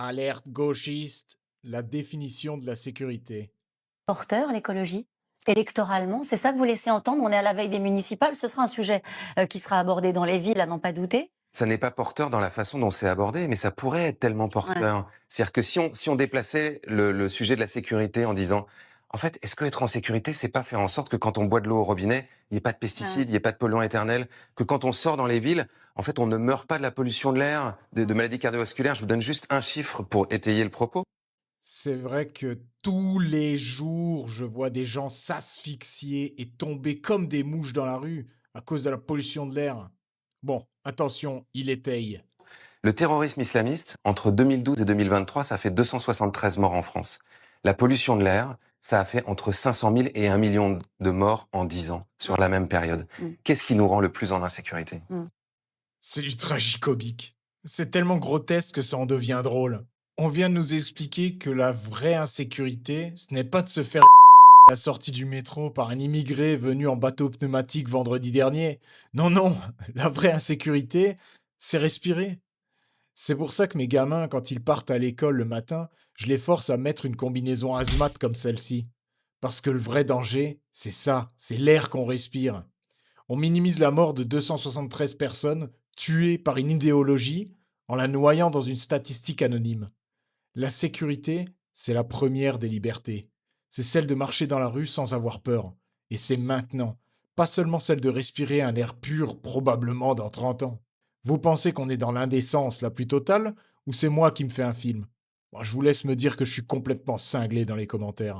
Alerte gauchiste, la définition de la sécurité. Porteur, l'écologie? Électoralement, c'est ça que vous laissez entendre? On est à la veille des municipales, ce sera un sujet, qui sera abordé dans les villes, à n'en pas douter? Ça n'est pas porteur dans la façon dont c'est abordé, mais ça pourrait être tellement Ouais, porteur. C'est-à-dire que si on déplaçait le sujet de la sécurité en disant, en fait, est-ce que être en sécurité, c'est pas faire en sorte que quand on boit de l'eau au robinet, il n'y ait pas de ouais. pesticides, il n'y ait pas de polluants éternels, que quand on sort dans les villes, en fait, on ne meurt pas de la pollution de l'air, de maladies cardiovasculaires. Je vous donne juste un chiffre pour étayer le propos. C'est vrai que tous les jours, je vois des gens s'asphyxier et tomber comme des mouches dans la rue à cause de la pollution de l'air. Bon, attention, il étaye. Le terrorisme islamiste, entre 2012 et 2023, ça fait 273 morts en France. La pollution de l'air, ça a fait entre 500 000 et 1 million de morts en 10 ans, sur la même période. Mmh, Qu'est-ce qui nous rend le plus en insécurité? mmh. C'est du tragicomique. C'est tellement grotesque que ça en devient drôle. On vient de nous expliquer que la vraie insécurité, ce n'est pas de se faire à la sortie du métro par un immigré venu en bateau pneumatique vendredi dernier. Non, non, la vraie insécurité, c'est respirer. C'est pour ça que mes gamins, quand ils partent à l'école le matin, je les force à mettre une combinaison hazmat comme celle-ci. Parce que le vrai danger, c'est ça, c'est l'air qu'on respire. On minimise la mort de 273 personnes tuées par une idéologie en la noyant dans une statistique anonyme. La sécurité, c'est la première des libertés. C'est celle de marcher dans la rue sans avoir peur. Et c'est maintenant, pas seulement celle de respirer un air pur probablement dans 30 ans. Vous pensez qu'on est dans l'indécence la plus totale ou c'est moi qui me fais un film? Bon, je vous laisse me dire que je suis complètement cinglé dans les commentaires.